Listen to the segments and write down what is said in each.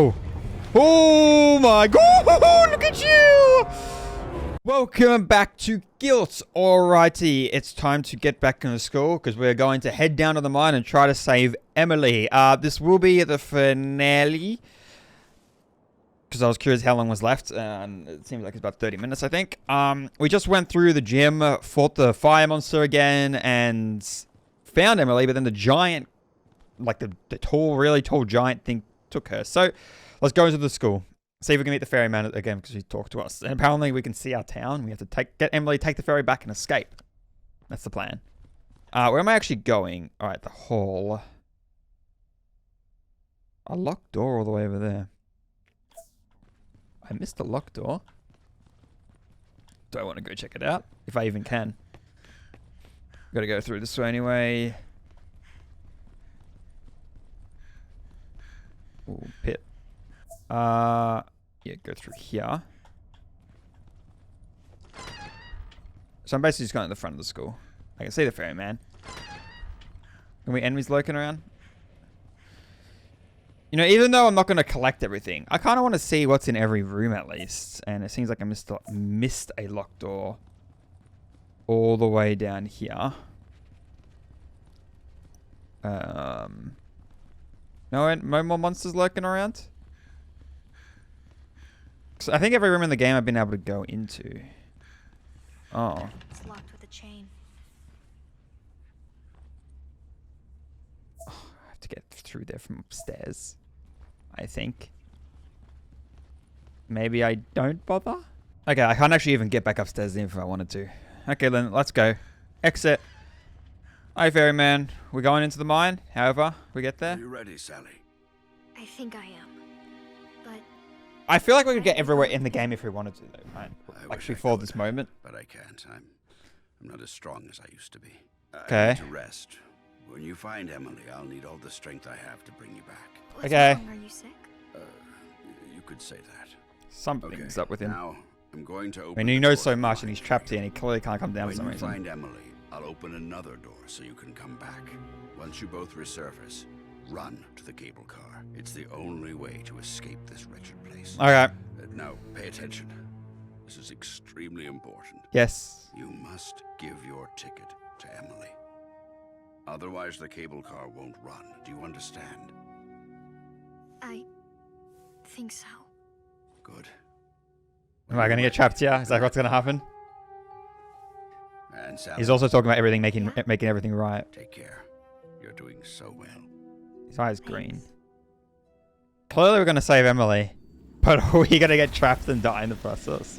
Oh. Oh my god, look at you! Welcome back to GYLT. Alrighty, it's time to get back into school because we're going to head down to the mine and try to save Emily. This will be the finale because I was curious how long was left, and it seems like it's about 30 minutes, I think. We just went through the gym, fought the fire monster again, and found Emily, but then the giant, like the tall, really tall giant thing took her. So let's go into the school. See if we can meet the ferryman again because he talked to us. And apparently we can see our town. We have to get Emily, take the ferry back and escape. That's the plan. Where am I actually going? All right, the hall. A locked door all the way over there. I missed the locked door. Do I want to go check it out? If I even can. Got to go through this way anyway. Ooh, pit. Yeah, go through here. So I'm basically just going to the front of the school. I can see the ferryman. Can we enemies lurking around? You know, even though I'm not going to collect everything, I kind of want to see what's in every room at least. And it seems like I missed a locked door all the way down here. No more monsters lurking around? So I think every room in the game I've been able to go into. Oh. It's locked with a chain. Oh, I have to get through there from upstairs, I think. Maybe I don't bother? Okay, I can't actually even get back upstairs if I wanted to. Okay, then let's go. Exit. Hi, ferryman. We're going into the mine, however we get there. Are you ready, Sally? I think I am. But I feel like we could get everywhere in the game if we wanted to, though, right? Like before this moment. But I can't. I'm not as strong as I used to be. Okay. I need to rest. When you find Emily, I'll need all the strength I have to bring you back. what's Okay. wrong? Are you sick? You could say that. Something's Okay, up with him. Now, I'm going to I open mean, he the knows door so to the much and mine he's for trapped you. here and he clearly can't come down for When some you reason. find Emily, I'll open another door so you can come back. Once you both resurface, run to the cable car. It's the only way to escape this wretched place. Okay. Now, pay attention. This is extremely important. Yes. You must give your ticket to Emily. Otherwise, the cable car won't run. Do you understand? I think so. Good. Am I going to get trapped here? Is that what's going to happen? And Sally, He's also talking about everything, making everything right. take care. You're doing so well. His eye's green. Clearly we're going to save Emily. But are we going to get trapped and die in the process?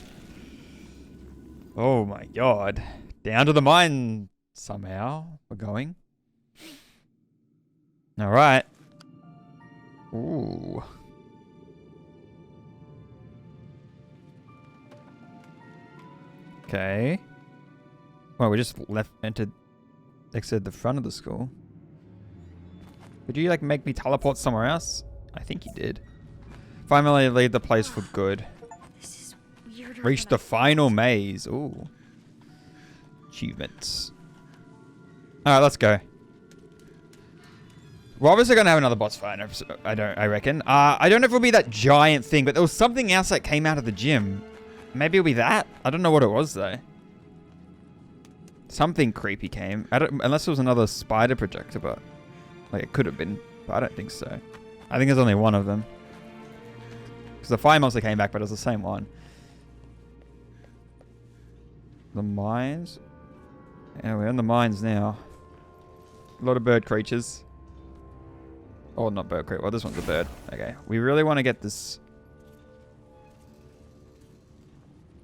Oh my god. Down to the mine somehow. We're going. Alright. Ooh. Okay. Well, we just exited the front of the school. Did you like make me teleport somewhere else? I think you did. Finally leave the place for good. This is weirder. Reach than the I thought. final maze. Ooh. Achievements. Alright, let's go. We're obviously gonna have another boss fight episode, I reckon. I don't know if it'll be that giant thing, but there was something else that came out of the gym. Maybe it'll be that? I don't know what it was though. Something creepy came. Unless it was another spider projector, but like it could have been, but I don't think so. I think there's only one of them. Because the fire monster came back, but it was the same one. The mines? Yeah, we're in the mines now. A lot of bird creatures. Oh, not bird creature. Well, this one's a bird. Okay. We really want to get this.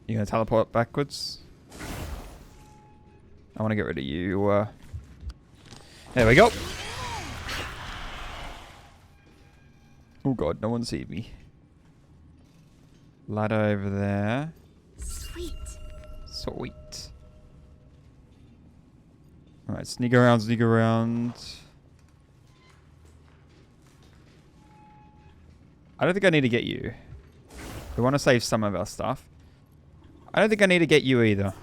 You gonna teleport backwards? I want to get rid of you. There we go. Oh god, no one sees me. Ladder over there. Sweet. Sweet. Alright, sneak around, sneak around. I don't think I need to get you. We want to save some of our stuff. I don't think I need to get you either.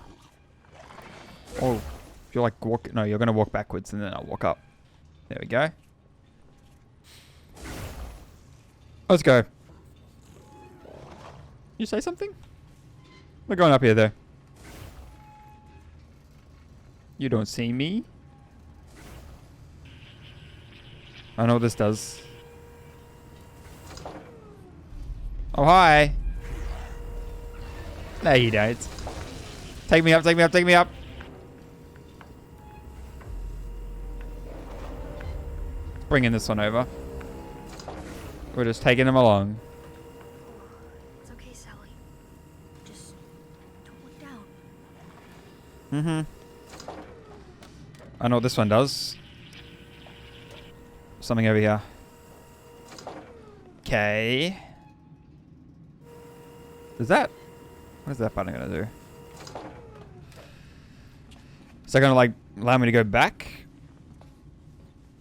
Oh, you're like walk. No, you're gonna walk backwards and then I'll walk up. There we go. Let's go. You say something? We're going up here, though. You don't see me. I know what this does. Oh, hi. No, you don't. Take me up, take me up, take me up. Bringing this one over. We're just taking them along. It's okay, Sally. Just don't look down. Mm-hmm. I know what this one does. Something over here. Okay. Is that... What is that button gonna do? Is that gonna, like, allow me to go back?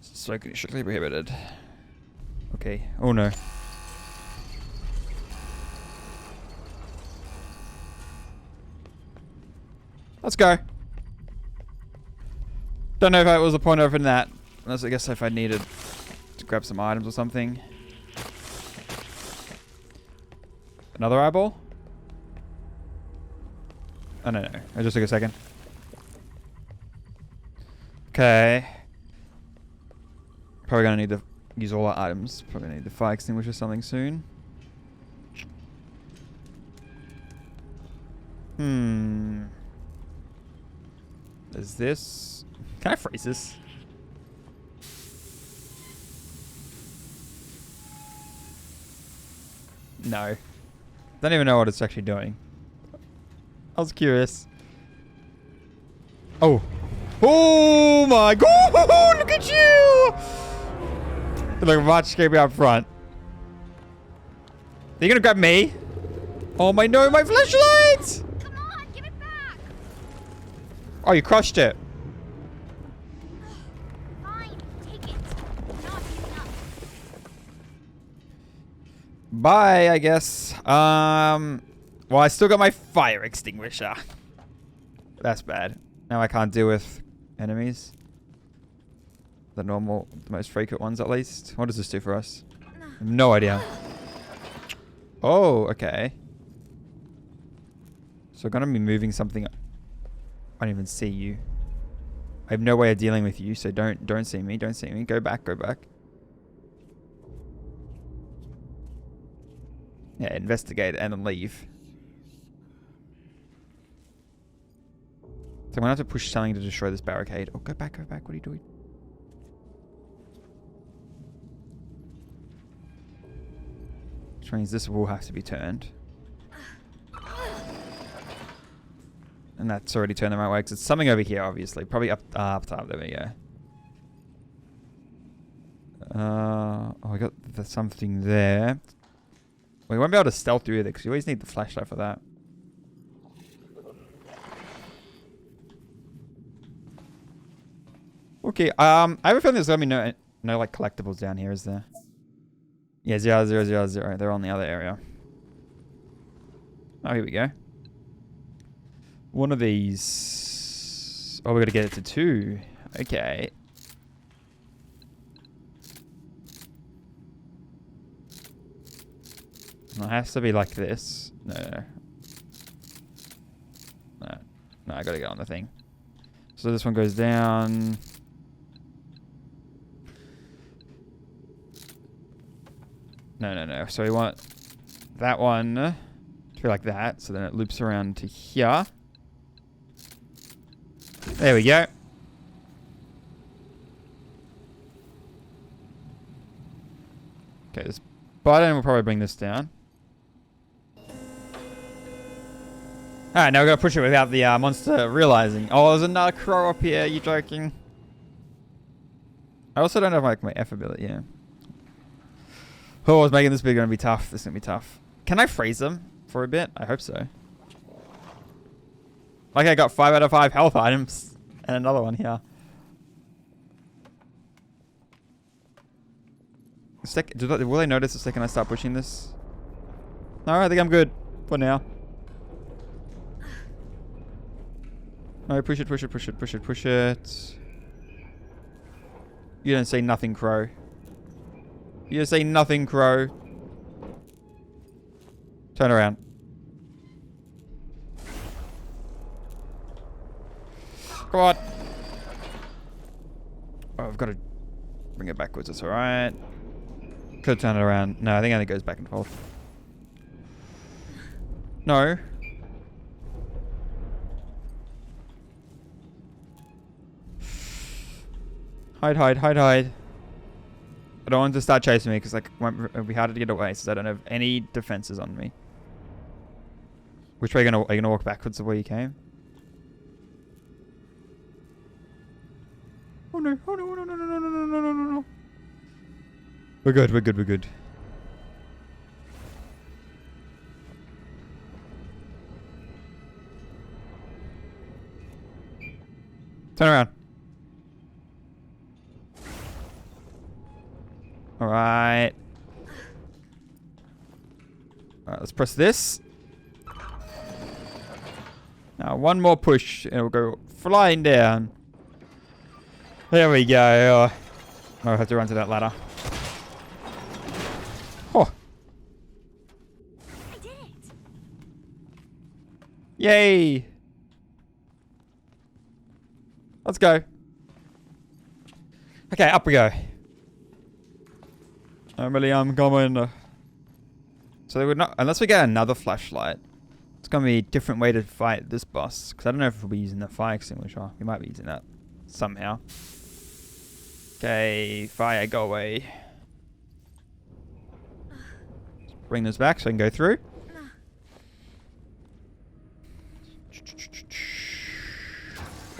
Strictly prohibited. Okay. Oh, no. Let's go. Don't know if that was the point of opening that. Unless I guess if I needed to grab some items or something. Another eyeball? Oh, no. It just took a second. Okay. Probably gonna need to use all our items. Probably need the fire extinguisher or something soon. Is this... Can I freeze this? No. Don't even know what it's actually doing. I was curious. Oh. Oh my god! Look at you! Look, much came out front. Are you gonna grab me? Oh my no, my flashlight! Come on, give it back! Oh, you crushed it. Fine, take it. Not enough. Bye, I guess. Well, I still got my fire extinguisher. That's bad. Now I can't deal with enemies. The normal, the most frequent ones at least. What does this do for us? I have no idea. Oh, okay. So I'm gonna be moving something. I don't even see you. I have no way of dealing with you, so don't see me. Don't see me. Go back, go back. Yeah, investigate and then leave. So I'm gonna have to push something to destroy this barricade. Oh, go back, go back. What are you doing? Which means this will have to be turned. And that's already turned the right way because it's something over here, obviously. Probably up top. There we go. Oh, I got something there. We won't be able to stealth through it because you always need the flashlight for that. Okay, I have a feeling there's gonna be no like collectibles down here, is there? Yeah, 0, they're on the other area. Oh, here we go. One of these. Oh, we gotta get it to 2. Okay. It has to be like this. No, I gotta get on the thing. So this one goes down. No. So we want that one to be like that. So then it loops around to here. There we go. Okay, this button will probably bring this down. Alright, now we're going to push it without the monster realizing. Oh, there's another crow up here. Are you joking? I also don't have like my F ability, yeah. Oh, I was making this big. Going to be tough. This is going to be tough. Can I freeze them for a bit? I hope so. Like I got 5 out of 5 health items. And another one here. Will they notice the second I start pushing this? No, I think I'm good for now. No, push it. You don't say nothing, crow. You say nothing, crow. Turn around. Come on. Oh, I've got to bring it backwards. That's alright. Could turn it around. No, I think it only goes back and forth. No. Hide, hide, hide, hide. I don't want to start chasing me because like it'll be harder to get away since I don't have any defenses on me. Which way are you gonna walk backwards to where you came? Oh no! Oh no! No! No! No! No! No! No! No! No! No! We're good. We're good. We're good. Turn around. Alright. Alright, let's press this. Now, one more push and it'll go flying down. There we go. Oh, I have to run to that ladder. Oh. I did it. Yay. Let's go. Okay, up we go. Emily, I'm coming. So they would not, unless we get another flashlight, it's gonna be a different way to fight this boss. Because I don't know if we'll be using the fire extinguisher. We might be using that somehow. Okay, fire, go away. Bring this back so I can go through.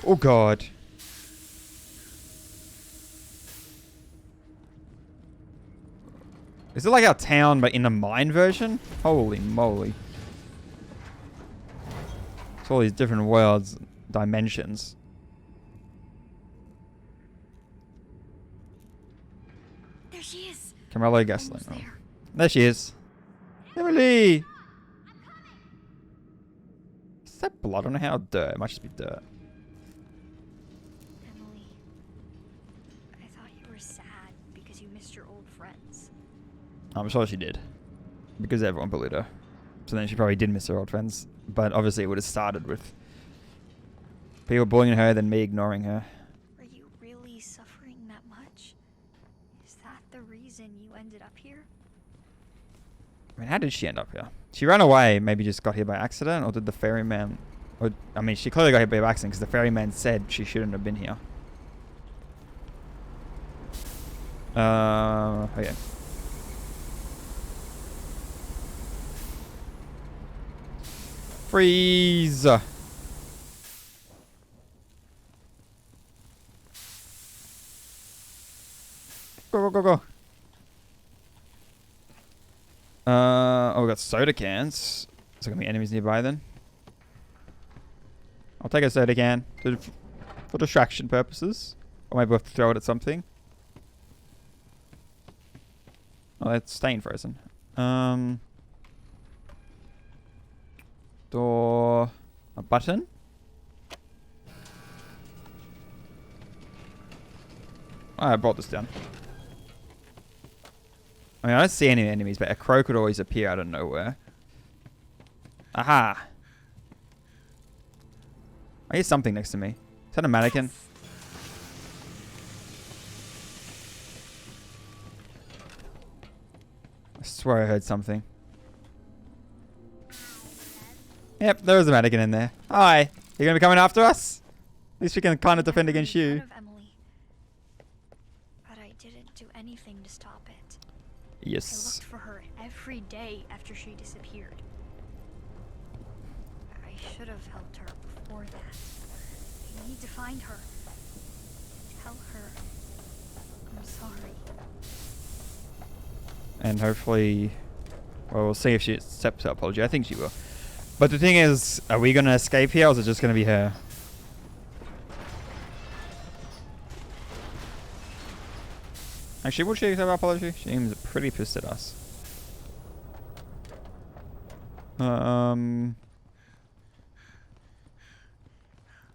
Oh god. Is it like our town but in a mine version? Holy moly. It's all these different worlds, dimensions. There she is. Camello gasoline. Oh. There. There she is. Emily! Is that blood on her? Dirt. It might just be dirt. Emily, I thought you were sad because you missed your old friends. I'm sure she did. Because everyone bullied her. So then she probably did miss her old friends. But obviously it would have started with people bullying her, then me ignoring her. Are you really suffering that much? Is that the reason you ended up here? I mean, how did she end up here? She ran away, maybe just got here by accident, or did the ferryman... Or, I mean, she clearly got here by accident because the ferryman said she shouldn't have been here. Okay. Freeze! Go, go, go, go. Oh, we got soda cans. Is there gonna be enemies nearby then? I'll take a soda can for distraction purposes. Or maybe we'll have to throw it at something. Oh, that's staying frozen. Door. A button? Oh, I brought this down. I mean, I don't see any enemies, but a crow could always appear out of nowhere. Aha! I hear something next to me. Is that a mannequin? I swear I heard something. Yep, there was a mannequin in there. Hi! You gonna be coming after us? At least we can kind of defend against you. Of Emily, but I didn't do anything to stop it. I Yes. looked for her every day after she disappeared. I should have helped her before that. I need to find her. Tell her I'm sorry. And hopefully... Well, we'll see if she accepts her apology. I think she will. But the thing is, are we going to escape here or is it just going to be her? Actually, would she accept our apology? She seems pretty pissed at us. I mean,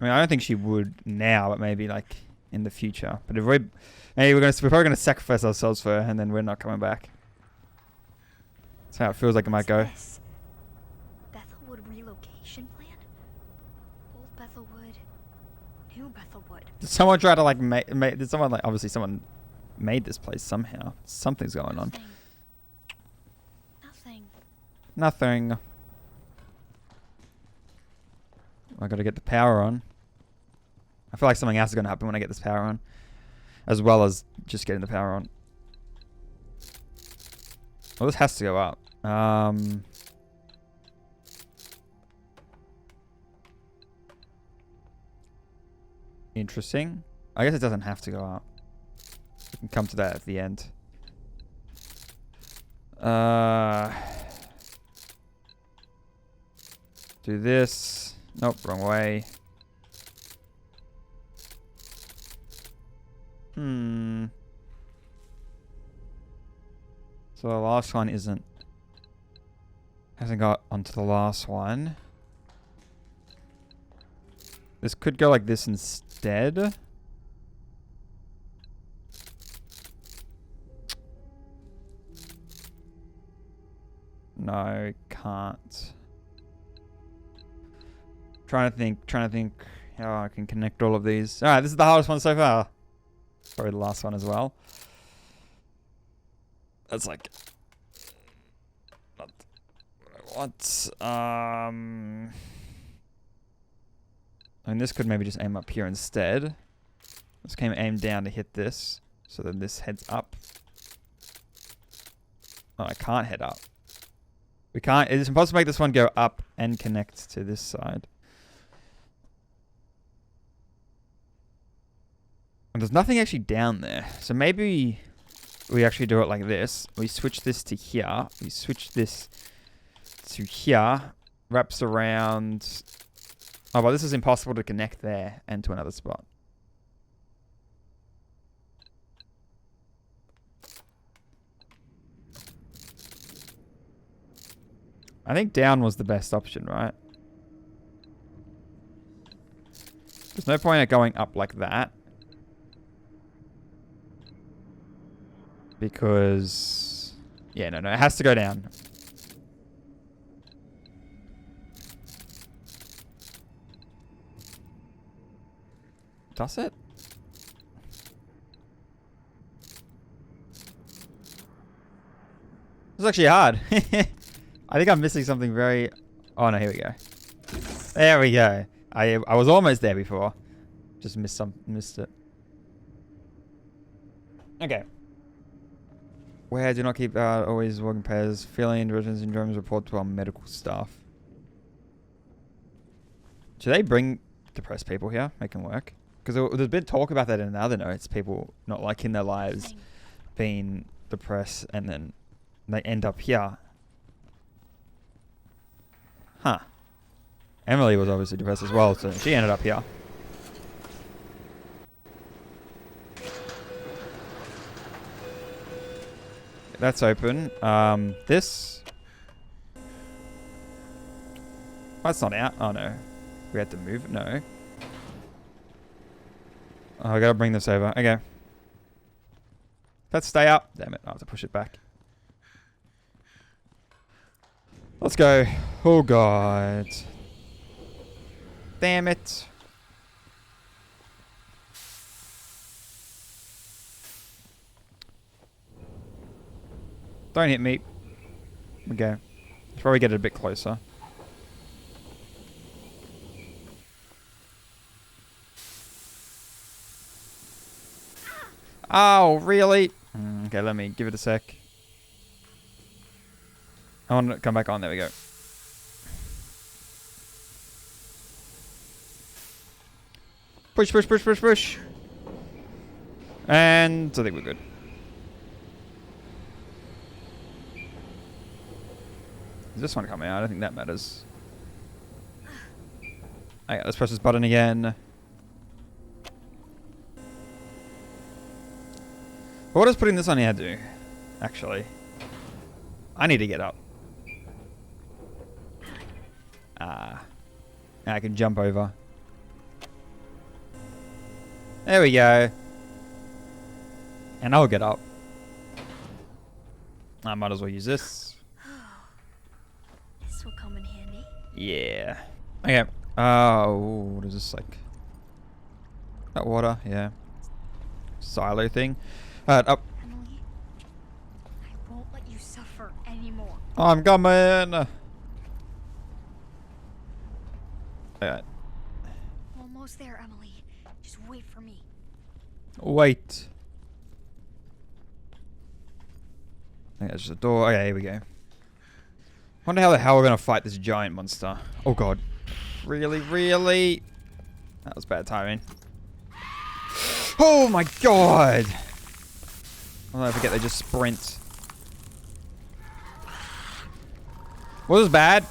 I don't think she would now, but maybe like in the future. But if maybe we're probably gonna sacrifice ourselves for her, and then we're not coming back. That's how it feels like it might go. What's this? Bethelwood relocation plan? Old Bethelwood, new Someone tried to like did someone like obviously someone made this place somehow. Something's going on. Nothing. I gotta get the power on. I feel like something else is gonna happen when I get this power on. As well as just getting the power on. Well, this has to go up. Interesting. I guess it doesn't have to go up. We can come to that at the end. Do this. Nope, wrong way. So the last one hasn't got onto the last one. This could go like this instead. No, can't. Trying to think how I can connect all of these. Alright, this is the hardest one so far. Probably the last one as well. That's like not what I want. And this could maybe just aim up here instead. This came aim down to hit this. So then this heads up. Oh, I can't head up. We can't. It's impossible to make this one go up and connect to this side. And there's nothing actually down there. So maybe we actually do it like this. We switch this to here. We switch this to here. Wraps around. Oh, but this is impossible to connect there and to another spot. I think down was the best option, right? There's no point at going up like that. Because... yeah, no, it has to go down. Does it? This is actually hard. I think I'm missing something very... oh no, here we go. There we go. I was almost there before. Just missed it. Okay. Where do not keep out, always walking pairs. Feeling inversion syndromes report to our medical staff. Should they bring depressed people here? Make them work? Because there's been talk about that in the other notes. People not liking their lives, being depressed, and then they end up here. Huh. Emily was obviously depressed as well, so she ended up here. That's open. This... that's not out. Oh no. We had to move it? No. Oh, I gotta bring this over. Okay. Let's stay up. Damn it. I have to push it back. Let's go. Oh god. Damn it. Don't hit me. Okay. Let's probably get it a bit closer. Oh, really? Okay, let me give it a sec. I want to come back on. There we go. Push, push, push, push, push. And I think we're good. Is this one coming out? I don't think that matters. Okay, let's press this button again. What does putting this on here do? Actually, I need to get up. I can jump over. There we go. And I'll get up. I might as well use this. This will come in handy. Yeah. Okay. Oh, what is this like? That water, yeah. Silo thing. Up. Emily, I won't let you suffer anymore. I'm coming. Alright. Almost there, Emily. Just wait for me. Wait. I think that's just a door. Okay, here we go. Wonder how the hell we're gonna fight this giant monster. Oh god. Really, really? That was bad timing. Oh my god! I'll never forget they just sprint. Was this bad?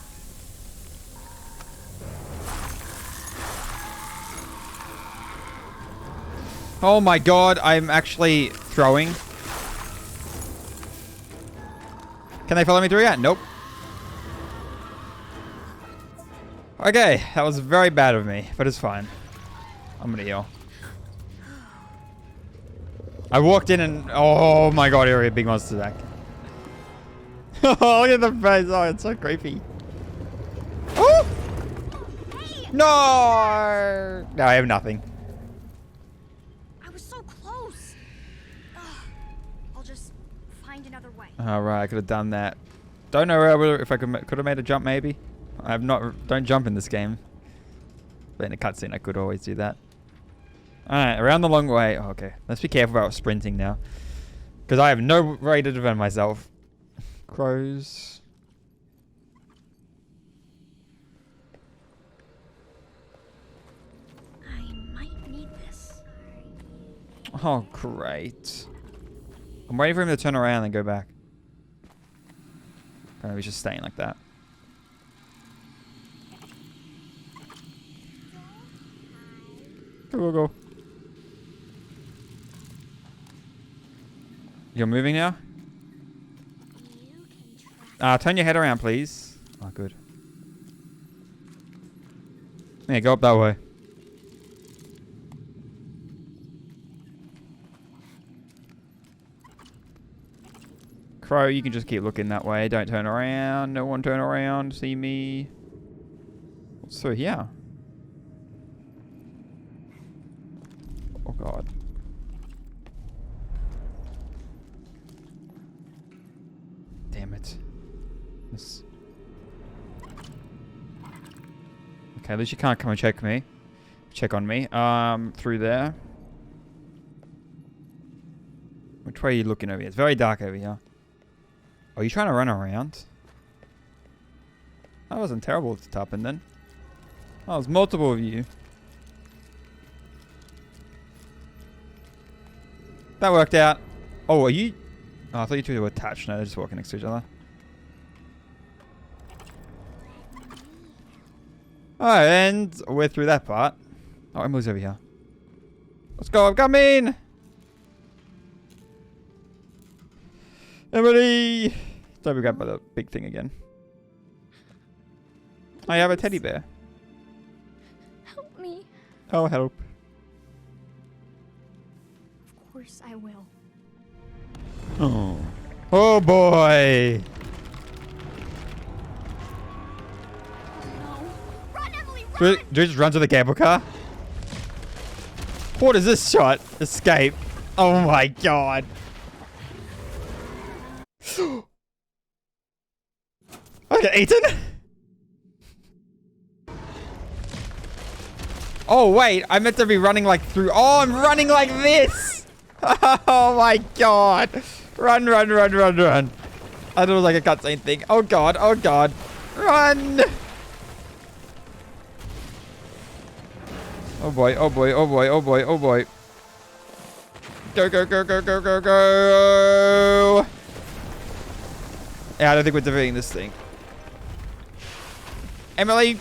Oh my god, I'm actually throwing. Can they follow me through yet? Nope. Okay, that was very bad of me, but it's fine. I'm gonna heal. I walked in and... Oh my god, here we go, big monster back. Oh, look at the face. Oh, it's so creepy. Oh! No! No, I have nothing. I was so close. Ugh. I'll just find another way. Alright, I could have done that. Don't know if I could have made a jump, maybe. I have not... Don't jump in this game. But in a cutscene, I could always do that. Alright, around the long way. Oh, okay. Let's be careful about sprinting now. Because I have no way to defend myself. Crows. I might need this. Oh, great. I'm waiting for him to turn around and go back. Oh, he's just staying like that. Go, go, go. You're moving now? Turn your head around, please. Oh, good. Yeah, go up that way. Crow, you can just keep looking that way. Don't turn around. No one turn around. See me. What's through here? Oh, God. Damn it. This... Okay, at least you can't come and check me. Check on me. Through there. Which way are you looking over here? It's very dark over here. Are you trying to run around? That wasn't terrible to tap in then. Oh, there's multiple of you. That worked out. Oh, are you... Oh, I thought you two were attached. No, they're just walking next to each other. Alright, and we're through that part. Oh, Emily's over here. Let's go, I'm coming! Emily! Don't be grabbed by the big thing again. I have a teddy bear. Help me. Oh, help. Of course I will. Oh. Oh boy! No. Run, Emily, Do we run! just run to the cable car? What is this shot? Escape. Oh my god. I got eaten? Oh wait, I meant to be running like through. Oh, I'm running like this! Oh my god. Run, run, run, run, run. I thought it was like a cutscene thing. Oh god, oh god. Run! Oh boy, oh boy, oh boy, oh boy, oh boy. Go, go, go, go, go, go, go! Yeah, I don't think we're defeating this thing. Emily,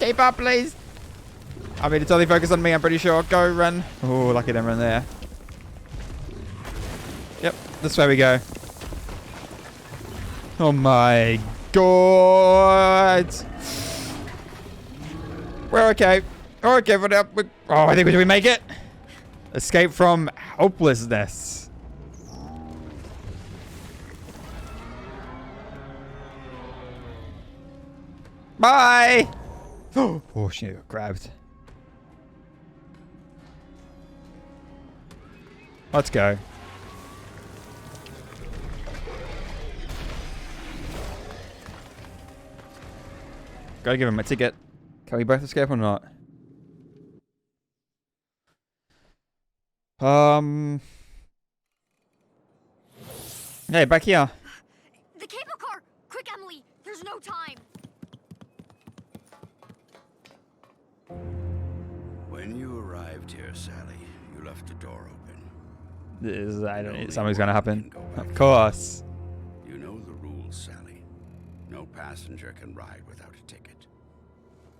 keep up, please. I mean, it's only focused on me, I'm pretty sure. Go, run. Oh, lucky them run there. Yep, this way we go. Oh my god. We're okay. We're okay for now. Oh, I think we make it. Escape from hopelessness. Bye. Oh, she got grabbed. Let's go. Gotta give him a ticket. Can we both escape or not? Hey, back here. The cable car! Quick, Emily! There's no time! When you arrived here, Sally, you left the door open. Something's gonna happen. Can go back. Of course. You know the rules, Sally. No passenger can ride without a ticket.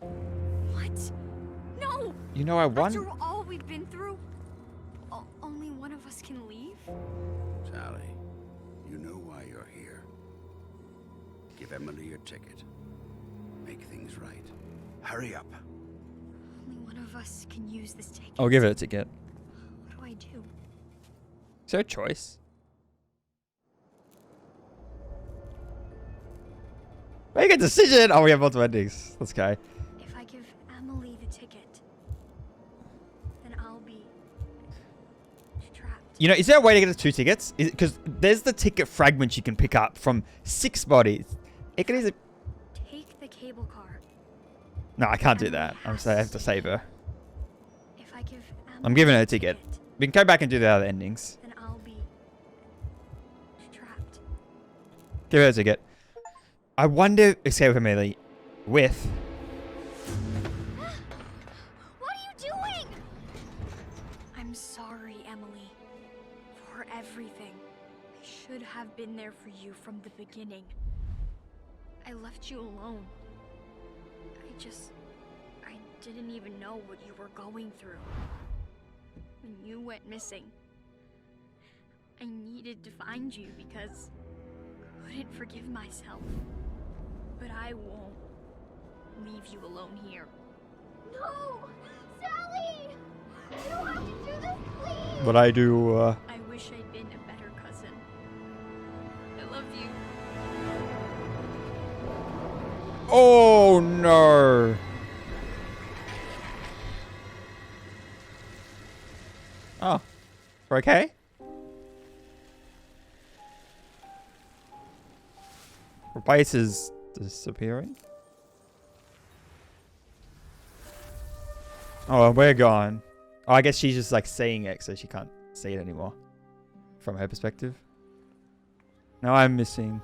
What? No! You know I won. After all we've been through, only one of us can leave? Sally, you know why you're here. Give Emily your ticket. Make things right. Hurry up. Only one of us can use this ticket. I'll give it a ticket. What do I do? Is there a choice? Make a decision! Oh, we have multiple endings. Let's go. If I give Emily the ticket, then I'll be trapped. You know, is there a way to get us 2 tickets? Because there's the ticket fragments you can pick up from 6 bodies. It can easily... Take the cable car. No, I can't do that. I have to save her. If I give Emily I'm giving her a the ticket. We can go back and do the other endings. then I'll be trapped. Give her a ticket. I wonder if escape with Emily with... What are you doing? I'm sorry, Emily, for everything. I should have been there for you from the beginning. I left you alone. I didn't even know what you were going through. When you went missing, I needed to find you because I couldn't forgive myself. But I won't leave you alone here. No! Sally! You don't have to do this, please! What I do, I wish I'd been a better cousin. I love you. Oh, no. Oh. We're okay? Base is disappearing. Oh, we're gone. Oh, I guess she's just like seeing it, so she can't see it anymore. From her perspective. Now I'm missing.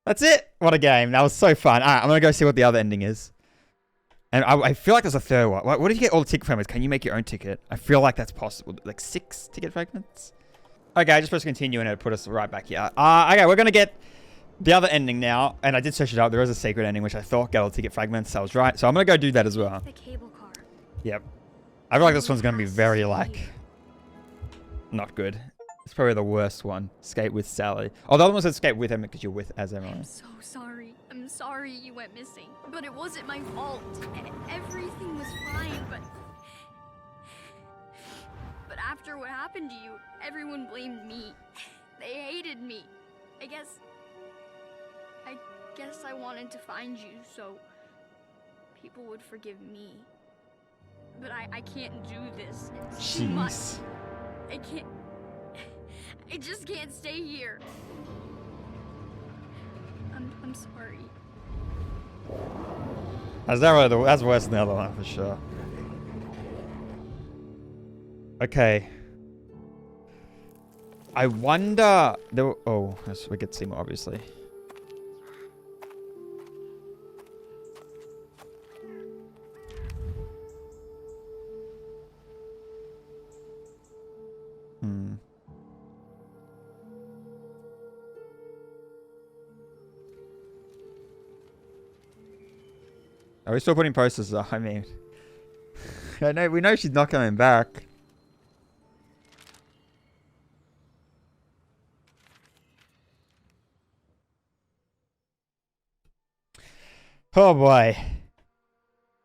That's it. What a game. That was so fun. All right, I'm going to go see what the other ending is. And I feel like there's a third one. What if you get all the ticket fragments? Can you make your own ticket? I feel like that's possible. Like 6 ticket fragments? Okay, I just press continue and it put us right back here. Okay, we're going to get the other ending now. And I did search it up. There is a secret ending, which I thought got all the ticket fragments. So I was right. So I'm going to go do that as well. The cable car. Yep. I feel like this one's going to be very, like, not good. It's probably the worst one. Escape with Sally. Oh, the other one said escape with Emma because you're with as Emma. I'm so sorry. I'm sorry you went missing. But it wasn't my fault. Everything was fine, but after what happened to you, everyone blamed me. They hated me. I guess I wanted to find you so people would forgive me. But I can't do this. It's too much. I can't. I just can't stay here. I'm sorry. That's worse than the other one for sure. Okay. I wonder. Oh, we could see more obviously. Are we still putting posters up? I mean, we know she's not coming back. Oh boy.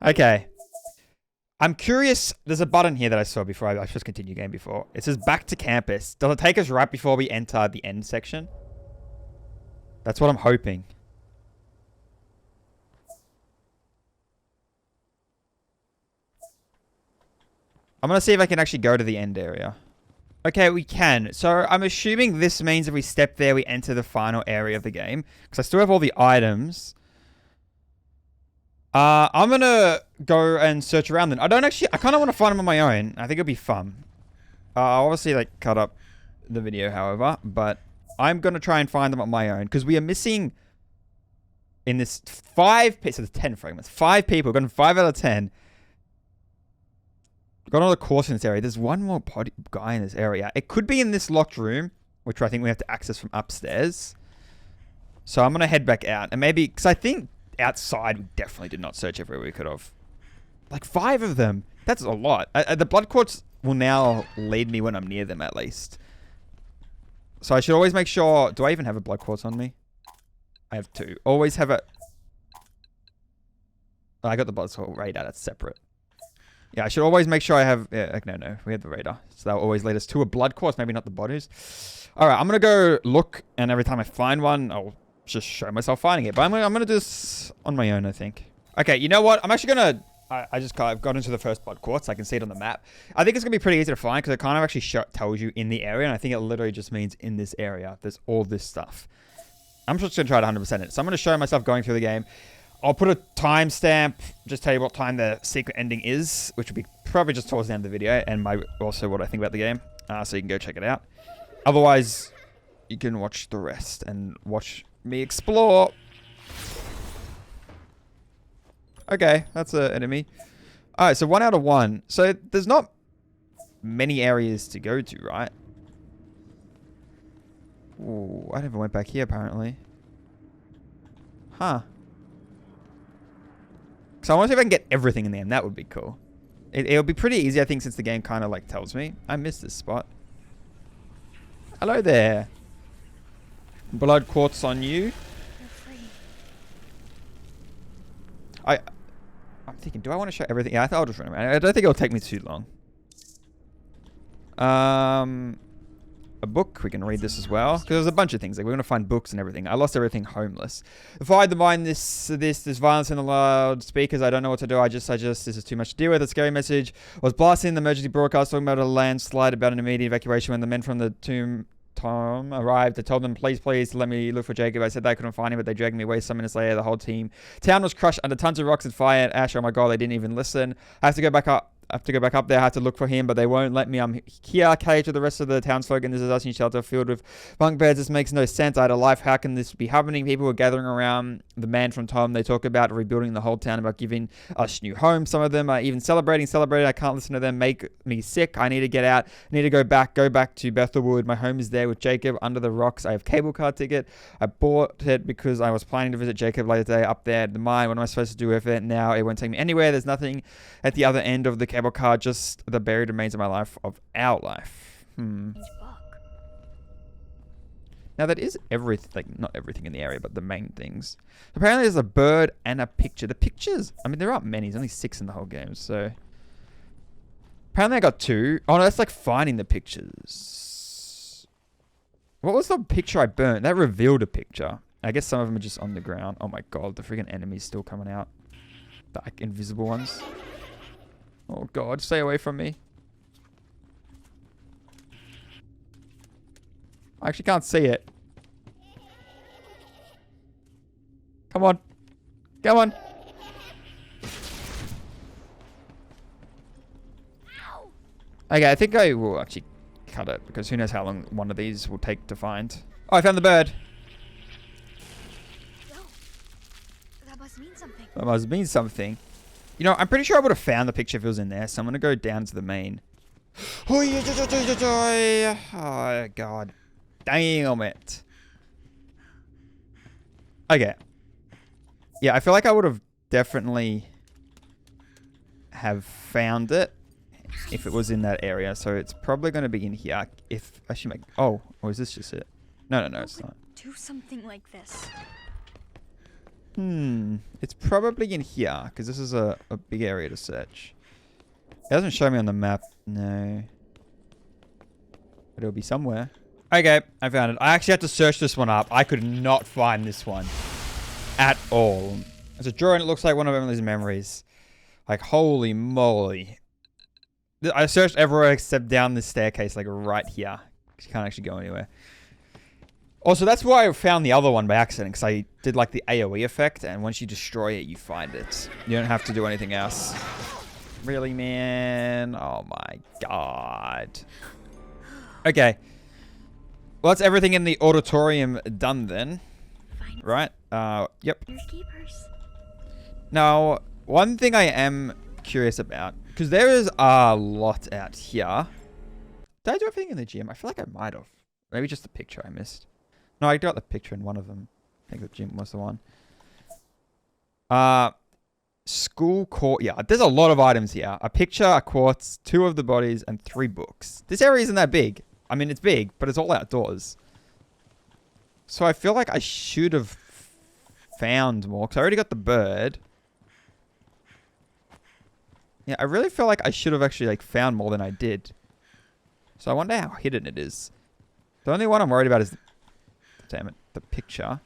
Okay. I'm curious. There's a button here that I saw before. I just continue game before. It says back to campus. Does it take us right before we enter the end section? That's what I'm hoping. I'm going to see if I can actually go to the end area. Okay, we can. So I'm assuming this means if we step there, we enter the final area of the game. Because I still have all the items. I'm going to go and search around then. I kind of want to find them on my own. I think it'll be fun. I'll obviously like cut up the video, however. But I'm going to try and find them on my own. Because we are missing in this 5... So there's 10 fragments. 5 people. We've gotten 5 out of 10. Got another course in this area. There's one more guy in this area. It could be in this locked room, which I think we have to access from upstairs. So I'm going to head back out. And maybe... Because I think outside we definitely did not search everywhere we could have. Like 5 of them. That's a lot. The blood quartz will now lead me when I'm near them at least. So I should always make sure... Do I even have a blood quartz on me? I have 2. Always have a... Oh, I got the blood quartz radar. That's separate. Yeah, I should always make sure I have... Yeah, no. We have the radar. So that will always lead us to a blood quartz. Maybe not the bodies. Alright, I'm going to go look. And every time I find one, I'll just show myself finding it. But I'm going to do this on my own, I think. Okay, you know what? I'm actually going to... I've got into the first blood quartz. I can see it on the map. I think it's going to be pretty easy to find because it kind of actually tells you in the area. And I think it literally just means in this area. There's all this stuff. I'm just going to try to 100% it. So I'm going to show myself going through the game. I'll put a timestamp. Just tell you what time the secret ending is. Which will be probably just towards the end of the video. And also what I think about the game. So you can go check it out. Otherwise, you can watch the rest. And watch me explore. Okay, that's an enemy. Alright, so 1 out of 1. So there's not many areas to go to, right? Ooh, I never went back here, apparently. Huh. So I want to see if I can get everything in the end. That would be cool. It'll be pretty easy, I think, since the game kind of, like, tells me. I missed this spot. Hello there. Blood quartz on you. You're free. I'm thinking, do I want to show everything? Yeah, I thought I'll just run around. I don't think it'll take me too long. A book. We can read this as well. Because there's a bunch of things. Like, we're going to find books and everything. I lost everything homeless. If I had to mind this violence in the loudspeakers, I don't know what to do. I just, this is too much to deal with. A scary message. I was blasting the emergency broadcast talking about a landslide, about an immediate evacuation when the men from the tomb Tom arrived. I told them, please, let me look for Jacob. I said they couldn't find him, but they dragged me away. Some minutes later, the whole town was crushed under tons of rocks and fire and ash. Oh my God, they didn't even listen. I have to go back up there. I have to look for him, but they won't let me. I'm here, caged with the rest of the townsfolk, and this is us in shelter filled with bunk beds. This makes no sense. I had a life. How can this be happening? People were gathering around the man from Tom. They talk about rebuilding the whole town, about giving us new homes. Some of them are even celebrating. I can't listen to them. Make me sick. I need to get out. I need to go back to Bethelwood. My home is there with Jacob under the rocks. I have cable car ticket. I bought it because I was planning to visit Jacob later today up there at the mine. What am I supposed to do with it now? It won't take me anywhere. There's nothing at the other end of the cable car, just the buried remains of my life, of our life. Now that is everything, like not everything in the area, but the main things. Apparently there's a bird and a picture. The pictures, I mean, there aren't many. There's only 6 in the whole game, so. Apparently I got 2. Oh no, that's like finding the pictures. What was the picture I burnt? That revealed a picture. I guess some of them are just on the ground. Oh my God, the freaking enemy's still coming out. The like, invisible ones. Oh God, stay away from me. I actually can't see it. Come on. Come on. Okay, I think I will actually cut it because who knows how long one of these will take to find. Oh, I found the bird. No. That must mean something. That must mean something. You know, I'm pretty sure I would have found the picture if it was in there, so I'm going to go down to the main. Oh, God. Damn it. Okay. Yeah, I feel like I would have definitely have found it if it was in that area. So it's probably going to be in here. If I should make... Oh, or is this just it? No, it's not. Do something like this. It's probably in here, because this is a big area to search. It doesn't show me on the map, no. But it'll be somewhere. Okay, I found it. I actually had to search this one up. I could not find this one at all. It's a drawing. It looks like one of Emily's memories. Like, holy moly. I searched everywhere except down this staircase, like right here. You can't actually go anywhere. Also, that's why I found the other one by accident, because I did like the AoE effect, and once you destroy it, you find it. You don't have to do anything else. Really, man? Oh my god. Okay. Well, that's everything in the auditorium done then. Right? Yep. Now, one thing I am curious about, because there is a lot out here. Did I do everything in the gym? I feel like I might have. Maybe just the picture I missed. No, I got the picture in one of them. I think the gym was the one. School courtyard. There's a lot of items here. A picture, a quartz, 2 of the bodies, and 3 books. This area isn't that big. I mean, it's big, but it's all outdoors. So I feel like I should have found more, because I already got the bird. Yeah, I really feel like I should have actually like found more than I did. So I wonder how hidden it is. The only one I'm worried about is, damn it, the picture.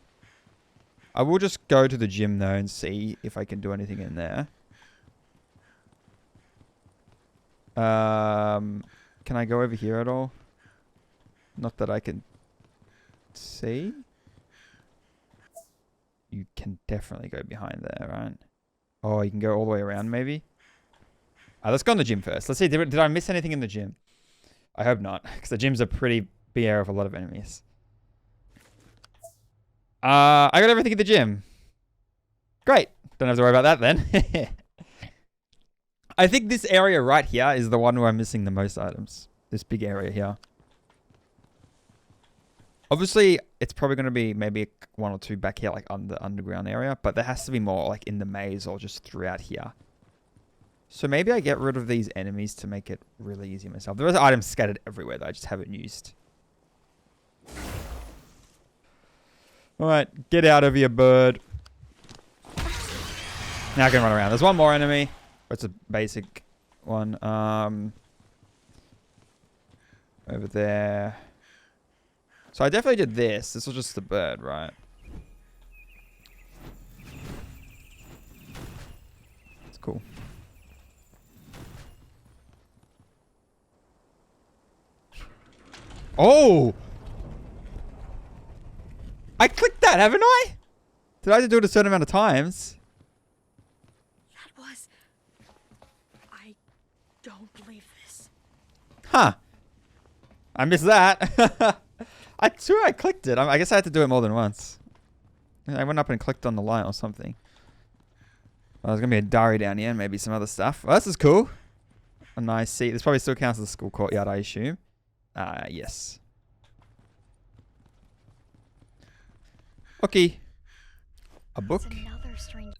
I will just go to the gym though and see if I can do anything in there. Can I go over here at all? Not that I can see. You can definitely go behind there, right? Oh, you can go all the way around maybe? Let's go in the gym first. Let's see, did I miss anything in the gym? I hope not, because the gym's a pretty big area of a lot of enemies. I got everything at the gym. Great. Don't have to worry about that then. I think this area right here is the one where I'm missing the most items. This big area here. Obviously, it's probably going to be maybe 1 or 2 back here, like on the underground area. But there has to be more like in the maze or just throughout here. So maybe I get rid of these enemies to make it really easy myself. There are items scattered everywhere that I just haven't used. Alright, get out of here, bird. Now I can run around. There's one more enemy. It's a basic one. Over there. So I definitely did this. This was just the bird, right? It's cool. Oh! I clicked that, haven't I? Did I have to do it a certain amount of times? That was... I don't believe this. Huh. I missed that. I swear I clicked it. I guess I had to do it more than once. I went up and clicked on the light or something. Well, there's going to be a diary down here and maybe some other stuff. Well, this is cool. A nice seat. This probably still counts as a school courtyard, I assume. Yes. Okay. A book. Another strange...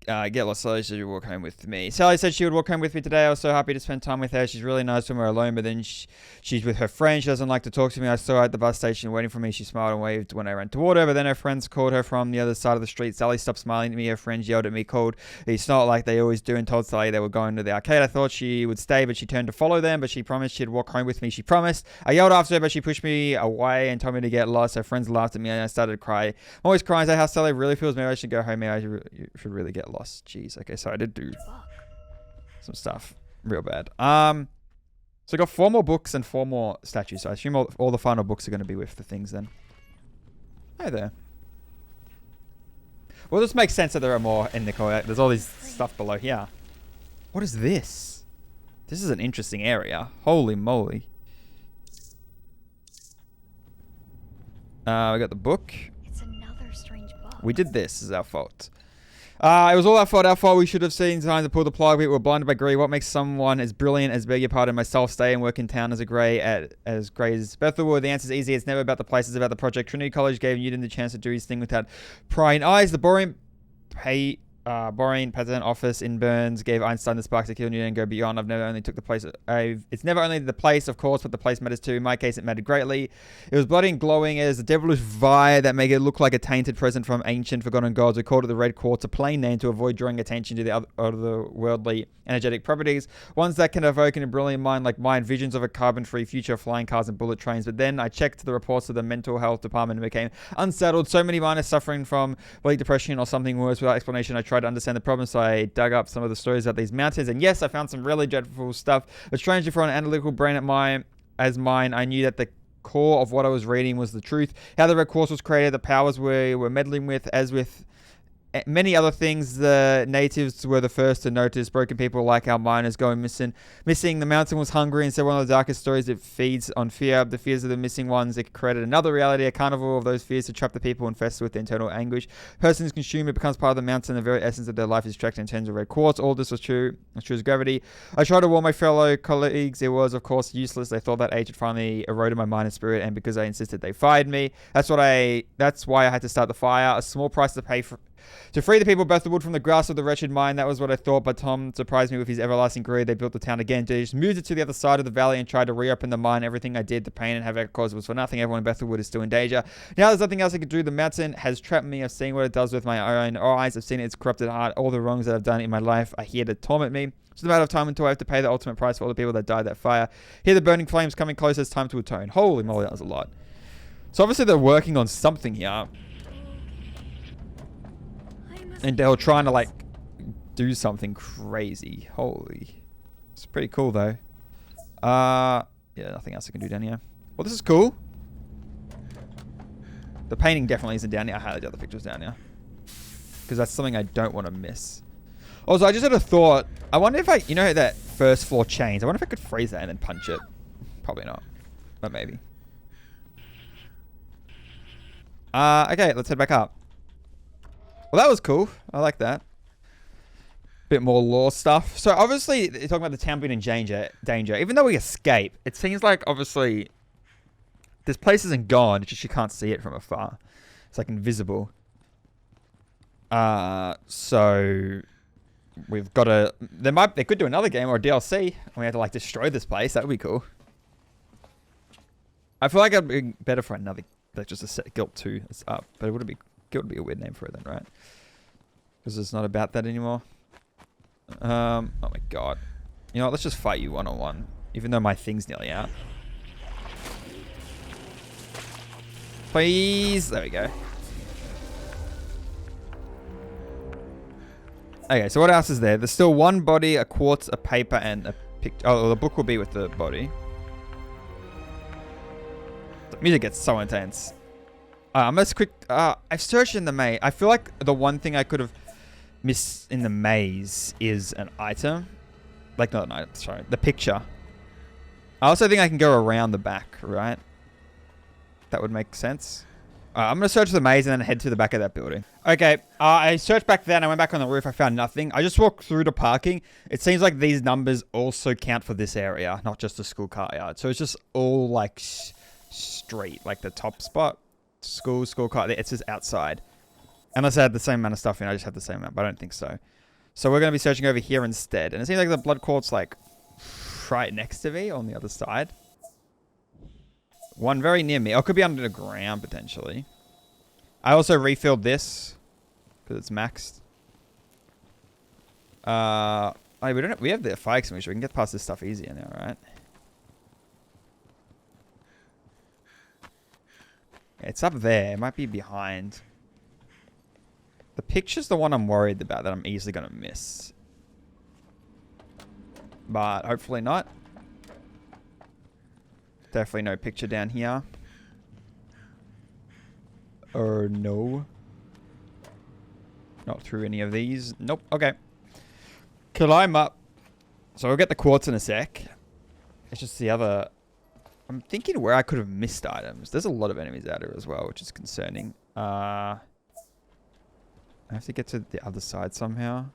Get lost. Sally said she'd walk home with me. Sally said she would walk home with me today. I was so happy to spend time with her. She's really nice when we're alone, but then she's with her friend. She doesn't like to talk to me. I saw her at the bus station waiting for me. She smiled and waved when I ran toward her, but then her friends called her from the other side of the street. Sally stopped smiling at me. Her friends yelled at me, called the snot like they always do, and told Sally they were going to the arcade. I thought she would stay, but she turned to follow them, but she promised she'd walk home with me. She promised. I yelled after her, but she pushed me away and told me to get lost. Her friends laughed at me, and I started to cry. I'm always crying. Is that how Sally really feels? Maybe I should go home. Maybe I should really get lost. Jeez. Okay, so I did do some stuff real bad. So I got 4 more books and 4 more statues. So I assume all the final books are going to be with the things then. Hey there. Well, this makes sense that there are more in the corner. There's all these stuff below here. What is this? This is an interesting area. Holy moly. We got the book. It's another strange book. We did this. This is our fault. It was all our fault. Our fault. We should have seen time to pull the plug. We were blinded by greed. What makes someone as brilliant as, beg your pardon, myself stay and work in town as great as Bethelwood? The answer is easy. It's never about the place. It's about the project. Trinity College gave Newton the chance to do his thing without prying eyes. The boring patent office in Burns gave Einstein the spark to kill Newton and go beyond. It's never only the place, of course, but the place matters too. In my case, it mattered greatly. It was bloody and glowing as a devilish fire that made it look like a tainted present from ancient forgotten gods. We called it the Red Quartz, a plain name to avoid drawing attention to the otherworldly energetic properties, ones that can evoke in a brilliant mind like mine, visions of a carbon-free future, flying cars and bullet trains. But then I checked the reports of the mental health department and became unsettled. So many miners suffering from bleak depression or something worse. Without explanation, I tried tried to understand the problem, so I dug up some of the stories about these mountains. And yes, I found some really dreadful stuff. But strangely, for an analytical brain as mine, I knew that the core of what I was reading was the truth. How the red quartz was created, the powers we were meddling with, as with many other things, the natives were the first to notice broken people like our miners going missing. The mountain was hungry, and so one of the darkest stories, it feeds on fear. The fears of the missing ones, it created another reality, a carnival of those fears to trap the people infested with internal anguish. Persons consume it, becomes part of the mountain. The very essence of their life is tracked in terms of red quartz. All this was true. As true as gravity. I tried to warn my fellow colleagues. It was, of course, useless. They thought that age had finally eroded my mind and spirit, and because I insisted, they fired me. That's why I had to start the fire. A small price to pay to free the people of Bethwood from the grasp of the wretched mine. That was what I thought, but Tom surprised me with his everlasting greed. They built the town again. They just moved it to the other side of the valley and tried to reopen the mine. Everything I did, the pain and havoc caused was for nothing. Everyone in Bethwood is still in danger. Now there's nothing else I can do. The mountain has trapped me. I've seen what it does with my own eyes. I've seen its corrupted heart. All the wrongs that I've done in my life are here to torment me. It's a matter of time until I have to pay the ultimate price for all the people that died that fire. Hear the burning flames coming closer. It's time to atone. Holy moly, that was a lot. So obviously they're working on something here. And they were trying to, like, do something crazy. Holy. It's pretty cool, though. Yeah, nothing else I can do down here. Well, this is cool. The painting definitely isn't down here. I highlighted the other pictures down here. Because that's something I don't want to miss. Also, I just had a thought. I wonder if you know that first floor chains? I wonder if I could freeze that and then punch it. Probably not. But maybe. Okay, let's head back up. Well, that was cool. I like that. Bit more lore stuff. So, obviously, you're talking about the town being in danger. Even though we escape, it seems like, obviously, this place isn't gone. It's just you can't see it from afar. It's, like, invisible. So, we've got to... They could do another game or a DLC. And we have to, like, destroy this place. That would be cool. I feel like it'd be better for another... Like, just a set GYLT 2 is up. But it would be... GYLT would be a weird name for it then, right? Because it's not about that anymore. Oh my god. You know what? Let's just fight you one-on-one. Even though my thing's nearly out. Please. There we go. Okay, so what else is there? There's still one body, a quartz, a paper, and a picture. Oh, the book will be with the body. The music gets so intense. I'm just quick. I've searched in the maze. I feel like the one thing I could have missed in the maze is an item. Like, not an item, sorry. The picture. I also think I can go around the back, right? That would make sense. I'm going to search the maze and then head to the back of that building. Okay, I searched back then. I went back on the roof. I found nothing. I just walked through the parking. It seems like these numbers also count for this area, not just the school car yard. So it's just all, like, street, like the top spot. School car. It's just outside. Unless I had the same amount of stuff in, I just had the same amount, but I don't think so. So we're going to be searching over here instead. And it seems like the blood quartz, like, right next to me on the other side. One very near me. Oh, it could be under the ground, potentially. I also refilled this. Because it's maxed. We have the fire extinguisher. We can get past this stuff easier now, right? It's up there. It might be behind. The picture's the one I'm worried about that I'm easily going to miss. But hopefully not. Definitely no picture down here. Or no. Not through any of these. Nope. Okay. Climb up. So we'll get the quartz in a sec. It's just the other... I'm thinking where I could have missed items. There's a lot of enemies out here as well, which is concerning. I have to get to the other side somehow.